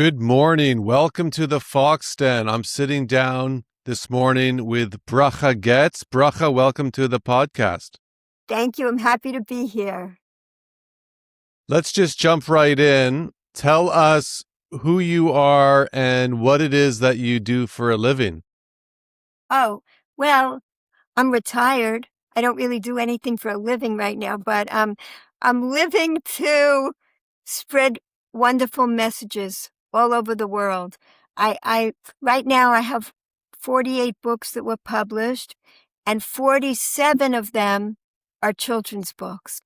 Good morning. Welcome to the Fox Den. I'm sitting down this morning with Bracha Goetz. Bracha, welcome to the podcast. Thank you. I'm happy to be here. Let's just jump right in. Tell us who you are and what it is that you do for a living. Oh, well, I'm retired. I don't really do anything for a living right now, but I'm living to spread wonderful messages all over the world. I right now I have 48 books that were published, and 47 of them are children's books.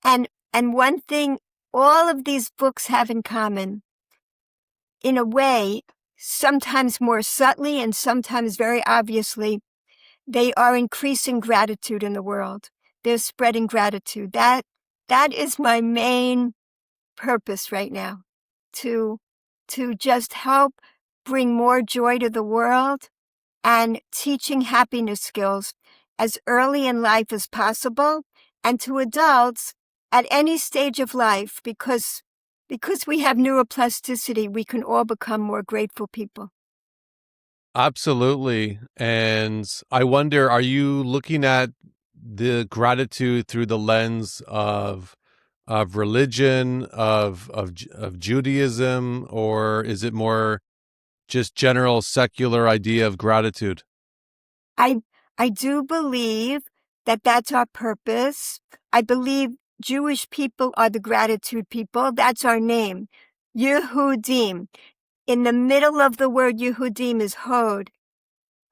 And one thing all of these books have in common, in a way, sometimes more subtly and sometimes very obviously, they are increasing gratitude in the world. They're spreading gratitude. That is my main purpose right now, to just help bring more joy to the world and teaching happiness skills as early in life as possible, and to adults at any stage of life, because we have neuroplasticity, we can all become more grateful people. Absolutely. And I wonder, are you looking at the gratitude through the lens of religion, of Judaism, or is it more just general secular idea of gratitude? I do believe that that's our purpose. I believe Jewish people are the gratitude people. That's our name, Yehudim. In the middle of the word Yehudim is Hod.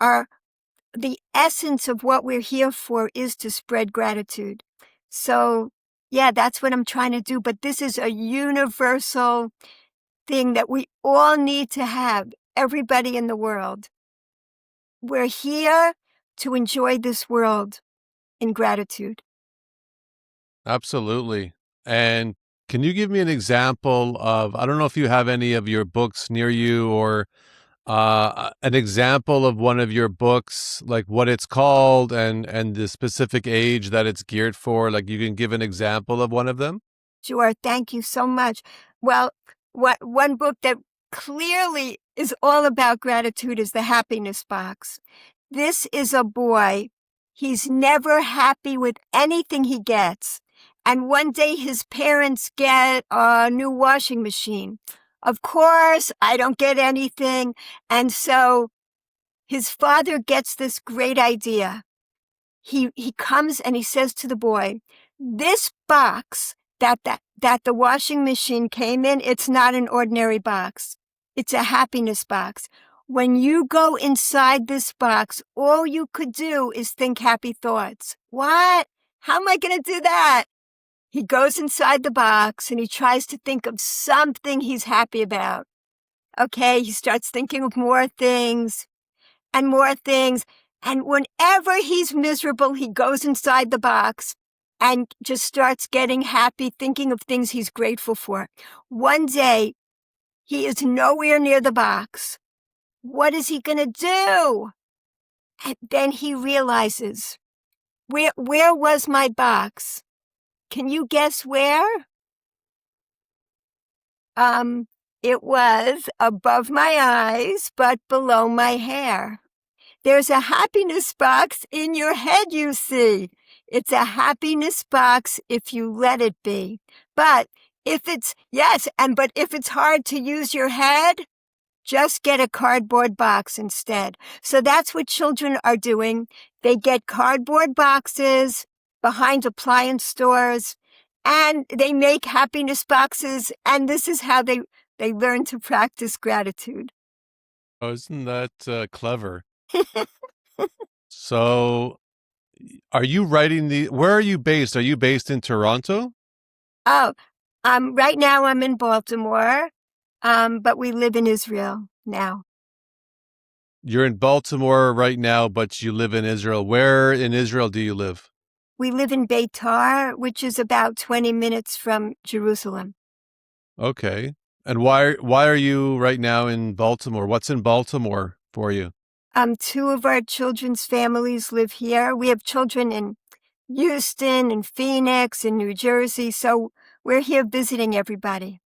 The essence of what we're here for is to spread gratitude. So, yeah, that's what I'm trying to do. But this is a universal thing that we all need to have, everybody in the world. We're here to enjoy this world in gratitude. Absolutely. And can you give me an example of, I don't know if you have any of your books near you, or an example of one of your books, like what it's called and the specific age that it's geared for? Like, you can give an example of one of them? Sure, thank you so much. Well, one book that clearly is all about gratitude is The Happiness Box. This is a boy. He's never happy with anything he gets. And one day his parents get a new washing machine. Of course, I don't get anything. And so his father gets this great idea. He comes and he says to the boy, this box that the washing machine came in, it's not an ordinary box. It's a happiness box. When you go inside this box, all you could do is think happy thoughts. What? How am I going to do that? He goes inside the box and he tries to think of something he's happy about. Okay, he starts thinking of more things and more things. And whenever he's miserable, he goes inside the box and just starts getting happy, thinking of things he's grateful for. One day, he is nowhere near the box. What is he going to do? And then he realizes, where was my box? Can you guess where? It was above my eyes, but below my hair. There's a happiness box in your head, you see. It's a happiness box if you let it be. But if it's hard to use your head, just get a cardboard box instead. So that's what children are doing. They get cardboard boxes behind appliance stores, and they make happiness boxes, and this is how they learn to practice gratitude. Oh, isn't that clever? So, are you writing where are you based? Are you based in Toronto? Oh, right now I'm in Baltimore, but we live in Israel now. You're in Baltimore right now, but you live in Israel. Where in Israel do you live? We live in Beitar, which is about 20 minutes from Jerusalem. Okay. And why are you right now in Baltimore? What's in Baltimore for you? Two of our children's families live here. We have children in Houston and Phoenix and New Jersey, so we're here visiting everybody.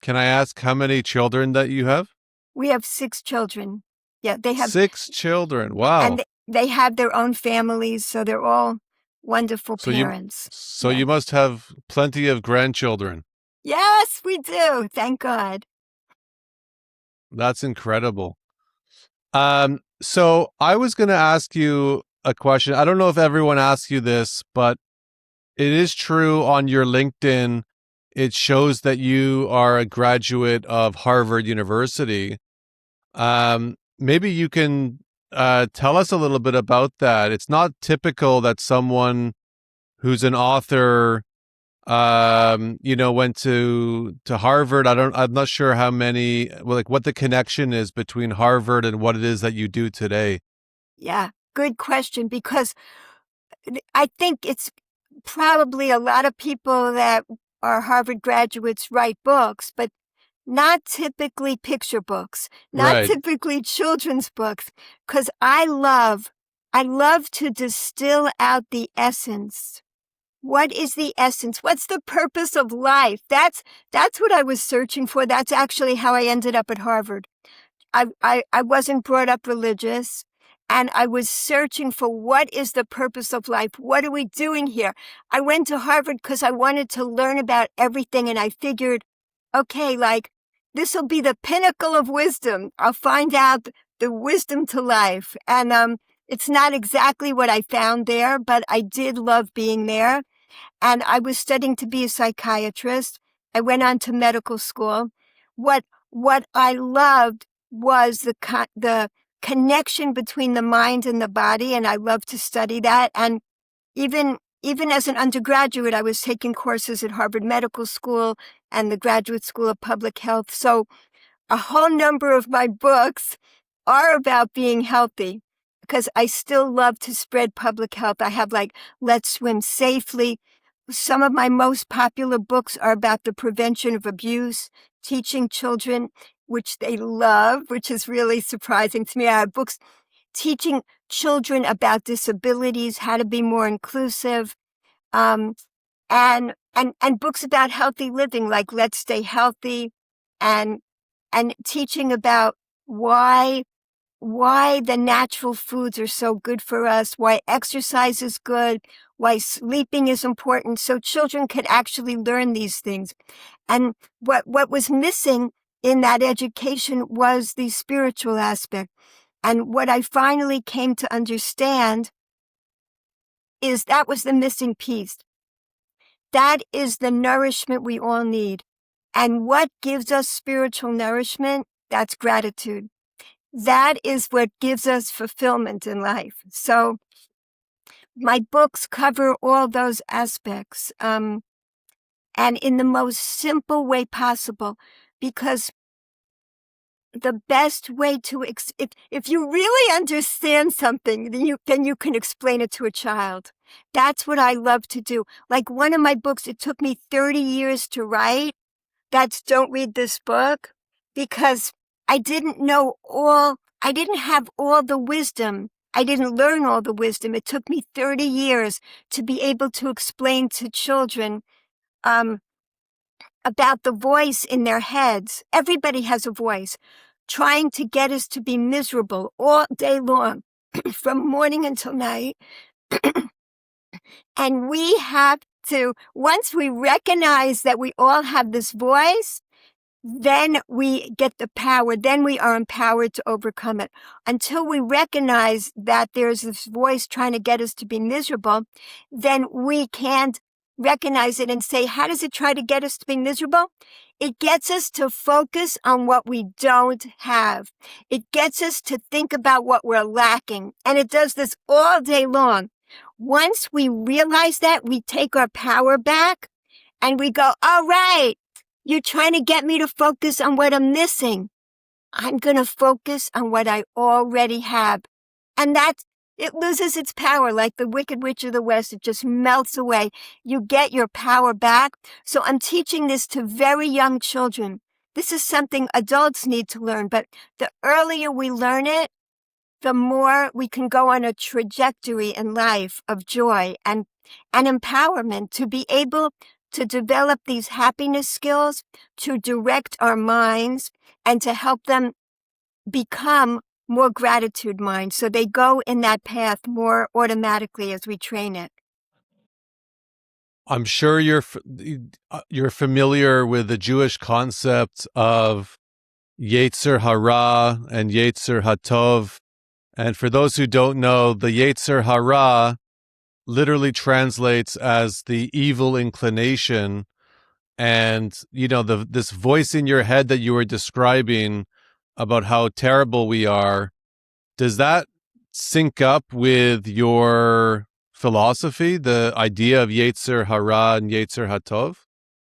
Can I ask how many children that you have? We have 6 children. Yeah, they have, 6 children. and Wow. they have their own families, so they're all wonderful So you parents. so Yeah. you must have plenty of grandchildren. Yes, we do. Thank God. That's incredible. So I was going to ask you a question. I don't know if everyone asks you this, but it is true on your LinkedIn. It shows that you are a graduate of Harvard University. Maybe you can tell us a little bit about that. It's not typical that someone who's an author, went to Harvard. I'm not sure how many, well, like what the connection is between Harvard and what it is that you do today. Yeah, good question, because I think it's probably a lot of people that are Harvard graduates write books, but not typically picture books, not Right. typically children's books, because I love to distill out the essence. What is the essence? What's the purpose of life? That's what I was searching for. That's actually how I ended up at Harvard. I wasn't brought up religious, and I was searching for what is the purpose of life? What are we doing here? I went to Harvard because I wanted to learn about everything, and I figured, okay, like this will be the pinnacle of wisdom. I'll find out the wisdom to life. And it's not exactly what I found there, but I did love being there. And I was studying to be a psychiatrist. I went on to medical school. What I loved was the connection between the mind and the body, and I loved to study that. And even as an undergraduate, I was taking courses at Harvard Medical School and the Graduate School of Public Health. So a whole number of my books are about being healthy, because I still love to spread public health. I have like Let's Swim Safely. Some of my most popular books are about the prevention of abuse, teaching children, which they love, which is really surprising to me. I have books teaching children about disabilities, how to be more inclusive, um, and books about healthy living, like Let's Stay Healthy, and teaching about why the natural foods are so good for us, why exercise is good, why sleeping is important, so children could actually learn these things. And what was missing in that education was the spiritual aspect. And what I finally came to understand is that was the missing piece. That is the nourishment we all need. And what gives us spiritual nourishment? That's gratitude. That is what gives us fulfillment in life. So my books cover all those aspects, and in the most simple way possible, because the best way to if you really understand something, then you can explain it to a child. That's what I love to do. Like one of my books, it took me 30 years to write. That's Don't Read This Book, because I didn't have all the wisdom. I didn't learn all the wisdom. It took me 30 years to be able to explain to children about the voice in their heads. Everybody has a voice trying to get us to be miserable all day long, from morning until night. And we have to, once we recognize that we all have this voice, then we get the power. Then we are empowered to overcome it. Until we recognize that there's this voice trying to get us to be miserable, then we can't recognize it and say, how does it try to get us to be miserable? It gets us to focus on what we don't have. It gets us to think about what we're lacking. And it does this all day long. Once we realize that, we take our power back and we go, all right, you're trying to get me to focus on what I'm missing. I'm going to focus on what I already have. And it loses its power like the Wicked Witch of the West. It just melts away. You get your power back. So I'm teaching this to very young children. This is something adults need to learn, but the earlier we learn it, the more we can go on a trajectory in life of joy and empowerment to be able to develop these happiness skills, to direct our minds, and to help them become more gratitude minds. So they go in that path more automatically as we train it. I'm sure you're familiar with the Jewish concept of Yetzir Hara and Yetzir Hatov. And for those who don't know, the Yetzir Hara literally translates as the evil inclination. And this voice in your head that you were describing about how terrible we are, does that sync up with your philosophy, the idea of Yetzir Hara and Yetzir Hatov?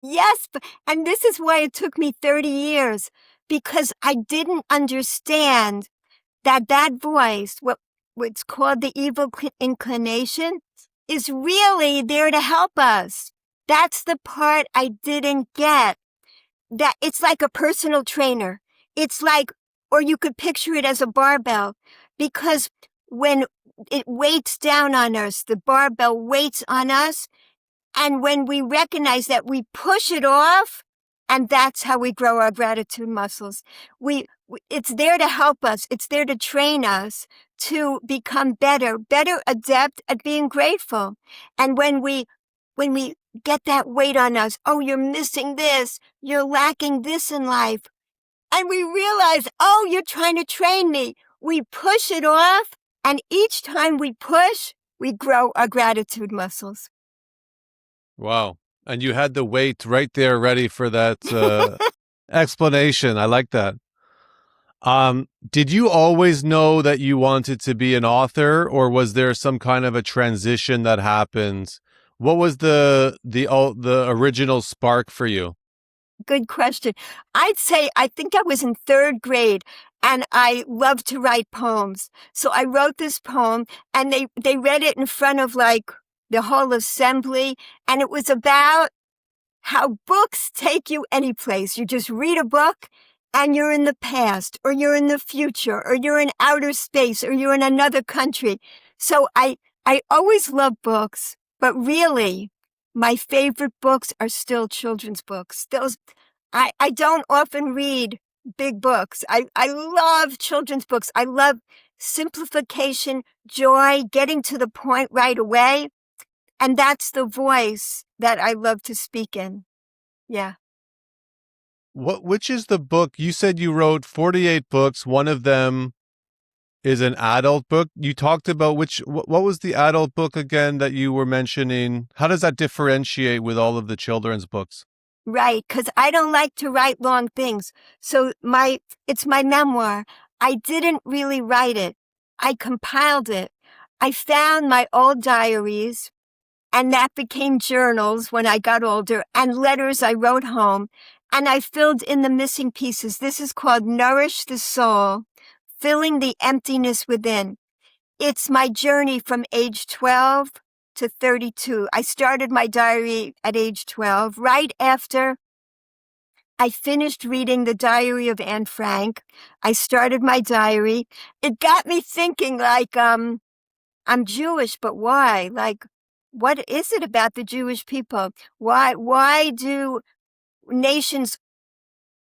Yes, and this is why it took me 30 years, because I didn't understand that voice, what's called the evil inclination, is really there to help us. That's the part I didn't get. That it's like a personal trainer. It's like, or you could picture it as a barbell, because when it weights down on us, the barbell weights on us, and when we recognize that, we push it off, and that's how we grow our gratitude muscles. It's there to help us. It's there to train us to become better adept at being grateful. And when we get that weight on us, oh, you're missing this, you're lacking this in life, and we realize, oh, you're trying to train me, we push it off, and each time we push, we grow our gratitude muscles. Wow. And you had the weight right there ready for that explanation. I like that. Did you always know that you wanted to be an author, or was there some kind of a transition that happened? What was the original spark for you? Good question. I'd say I think I was in third grade, and I loved to write poems. So I wrote this poem, and they read it in front of like the whole assembly, and it was about how books take you any place. You just read a book and you're in the past, or you're in the future, or you're in outer space, or you're in another country. So I always loved books, but really my favorite books are still children's books. I don't often read big books. I love children's books. I love simplification, joy, getting to the point right away. And that's the voice that I love to speak in. Yeah. Which is the book? You said you wrote 48 books. One of them is an adult book. You talked about what was the adult book again that you were mentioning? How does that differentiate with all of the children's books? Right, because I don't like to write long things. So it's my memoir. I didn't really write it. I compiled it. I found my old diaries, and that became journals when I got older, and letters I wrote home, and I filled in the missing pieces. This is called Nourish the Soul, Filling the Emptiness Within. It's my journey from age 12 to 32. I started my diary at age 12, right after I finished reading The Diary of Anne Frank. I started my diary. It got me thinking, like, I'm Jewish, but why? Like, what is it about the Jewish people? Why do nations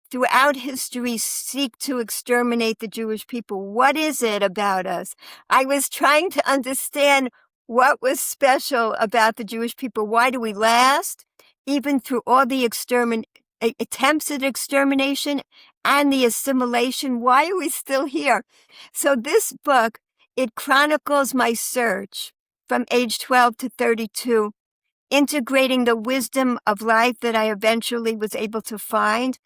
throughout history seek to exterminate the Jewish people? What is it about us? I was trying to understand what was special about the Jewish people. Why do we last? Even through all the attempts at extermination and the assimilation, why are we still here? So this book, it chronicles my search from age 12 to 32, integrating the wisdom of life that I eventually was able to find,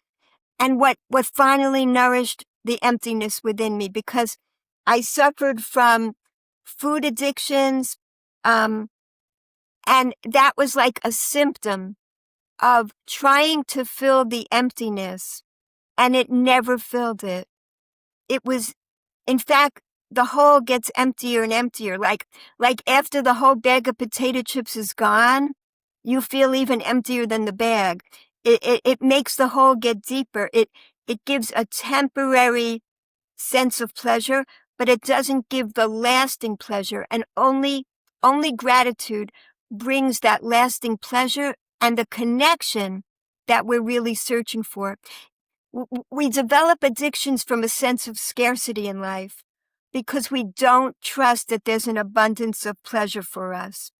and what finally nourished the emptiness within me, because I suffered from food addictions, and that was like a symptom of trying to fill the emptiness, and it never filled it. It was, in fact, the hole gets emptier and emptier. Like after the whole bag of potato chips is gone, you feel even emptier than the bag. It makes the hole get deeper. It gives a temporary sense of pleasure, but it doesn't give the lasting pleasure. And only gratitude brings that lasting pleasure and the connection that we're really searching for. We develop addictions from a sense of scarcity in life because we don't trust that there's an abundance of pleasure for us.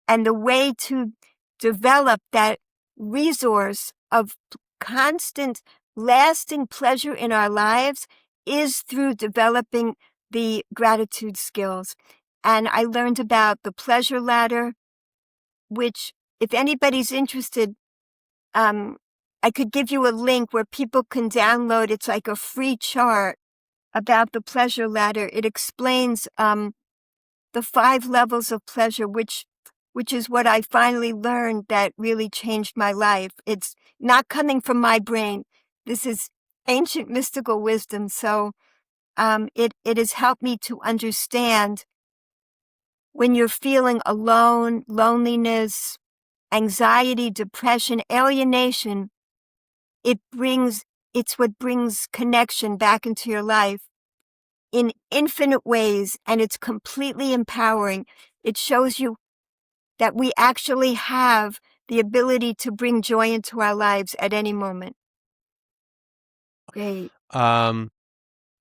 And the way to develop that resource of constant, lasting pleasure in our lives is through developing the gratitude skills. And I learned about the pleasure ladder, which, if anybody's interested, I could give you a link where people can download. It's like a free chart about the pleasure ladder. It explains the 5 levels of pleasure, which is what I finally learned that really changed my life. It's not coming from my brain. This is ancient mystical wisdom. So it has helped me to understand when you're feeling alone, loneliness, anxiety, depression, alienation, it's what brings connection back into your life in infinite ways, and it's completely empowering. It shows you that we actually have the ability to bring joy into our lives at any moment. Great.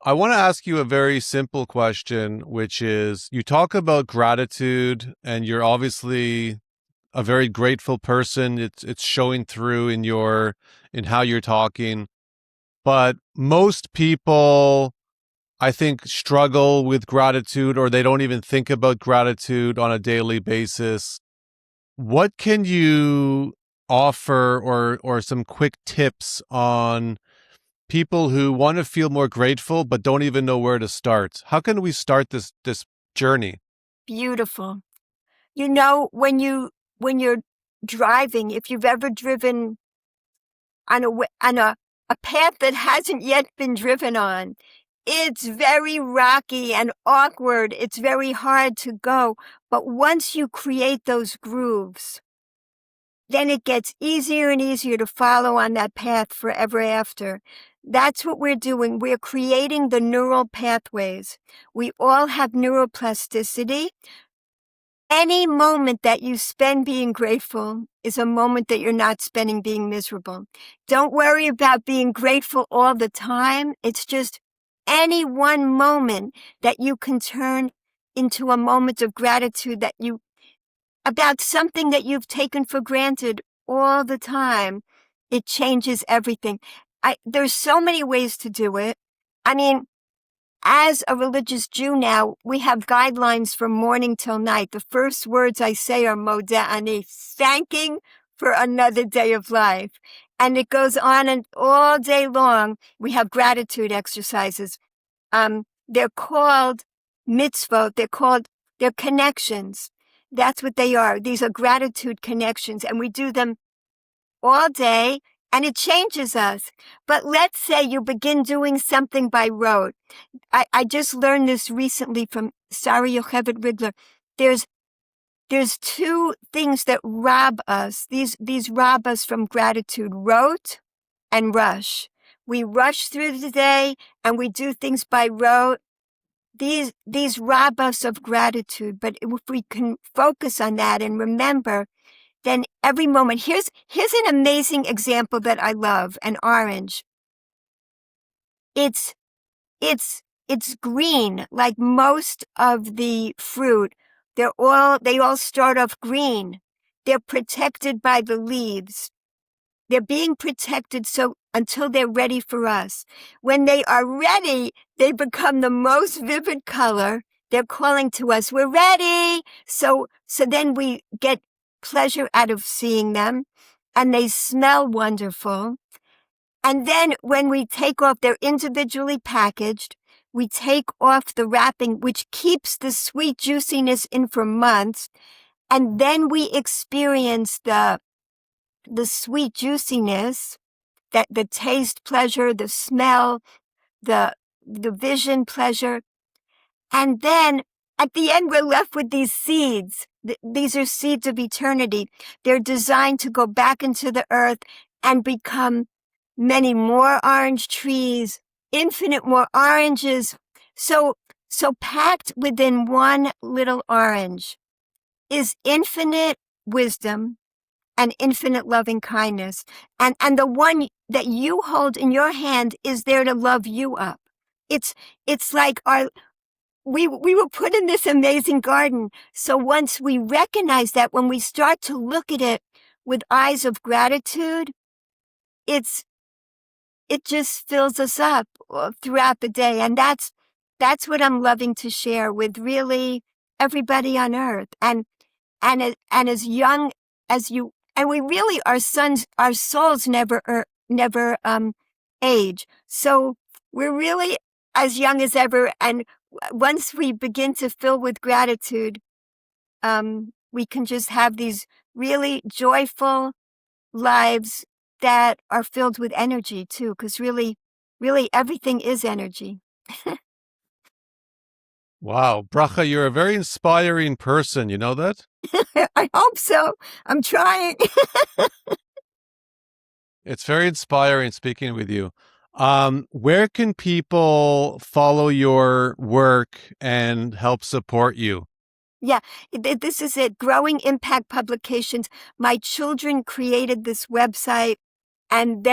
I want to ask you a very simple question, which is, you talk about gratitude and you're obviously a very grateful person. It's showing through in how you're talking. But most people, I think, struggle with gratitude, or they don't even think about gratitude on a daily basis. What can you offer, or some quick tips on people who want to feel more grateful but don't even know where to start? How can we start this journey? Beautiful. You know, when you're driving, if you've ever driven on a path that hasn't yet been driven on, it's very rocky and awkward. It's very hard to go. But once you create those grooves, then it gets easier and easier to follow on that path forever after. That's what we're doing. We're creating the neural pathways. We all have neuroplasticity. Any moment that you spend being grateful is a moment that you're not spending being miserable. Don't worry about being grateful all the time. It's just any one moment that you can turn into a moment of gratitude about something that you've taken for granted all the time. It changes everything. There's so many ways to do it. I mean, as a religious Jew now, we have guidelines from morning till night. The first words I say are Modeh Ani, thanking for another day of life. And it goes on and all day long. We have gratitude exercises. They're called mitzvot. They're connections. That's what they are. These are gratitude connections. And we do them all day, and it changes us. But let's say you begin doing something by rote. I just learned this recently from Sarah Yocheved Rigler. There's 2 things that rob us. These rob us from gratitude: rote and rush. We rush through the day and we do things by rote. These rob us of gratitude. But if we can focus on that and remember, then every moment. Here's an amazing example that I love: an orange. It's green, like most of the fruit. They all start off green. They're protected by the leaves. They're being protected until they're ready for us. When they are ready, they become the most vivid color. They're calling to us, we're ready. So then we get pleasure out of seeing them, and they smell wonderful. And then when we take off, they're individually packaged. We take off the wrapping, which keeps the sweet juiciness in for months. And then we experience the sweet juiciness, that the taste pleasure, the smell, the vision pleasure. And then at the end, we're left with these seeds. These are seeds of eternity. They're designed to go back into the earth and become many more orange trees, infinite more oranges. So packed within one little orange is infinite wisdom, and infinite loving kindness. And the one that you hold in your hand is there to love you up. It's like we were put in this amazing garden. So once we recognize that, when we start to look at it with eyes of gratitude, it just fills us up throughout the day. And that's what I'm loving to share with really everybody on earth. And as young as you, and we really, our souls never age. So we're really as young as ever. And once we begin to fill with gratitude, we can just have these really joyful lives that are filled with energy too, because really everything is energy. Wow, Bracha, you're a very inspiring person. You know that? I hope so. I'm trying. It's very inspiring speaking with you. Where can people follow your work and help support you? Yeah, this is it. Growing Impact Publications. My children created this website, and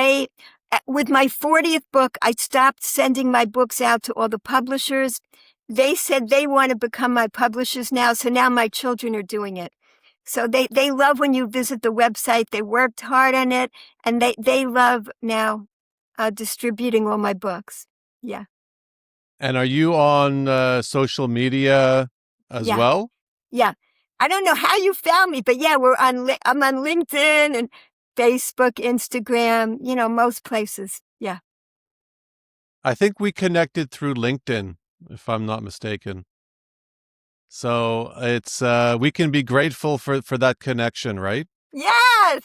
with my 40th book, I stopped sending my books out to all the publishers. They said they want to become my publishers now, so now my children are doing it. So they love when you visit the website. They worked hard on it, and they love now distributing all my books. Yeah. And are you on social media as Yeah. well? Yeah. I don't know how you found me, but yeah, I'm on LinkedIn and Facebook, Instagram, most places. Yeah. I think we connected through LinkedIn, if I'm not mistaken. So it's we can be grateful for that connection, right? Yes.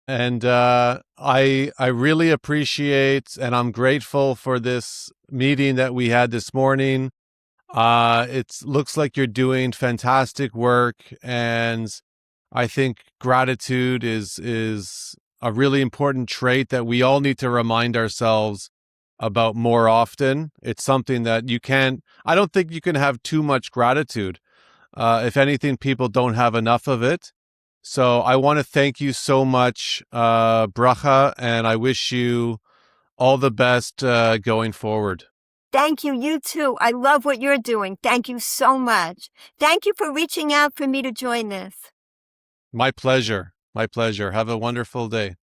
And I really appreciate and I'm grateful for this meeting that we had this morning. It looks like you're doing fantastic work, and I think gratitude is a really important trait that we all need to remind ourselves about more often. It's something that I don't think you can have too much gratitude. If anything, people don't have enough of it. So I want to thank you so much, Bracha, and I wish you all the best going forward. Thank you. You too. I love what you're doing. Thank you so much. Thank you for reaching out for me to join this. My pleasure. My pleasure. Have a wonderful day.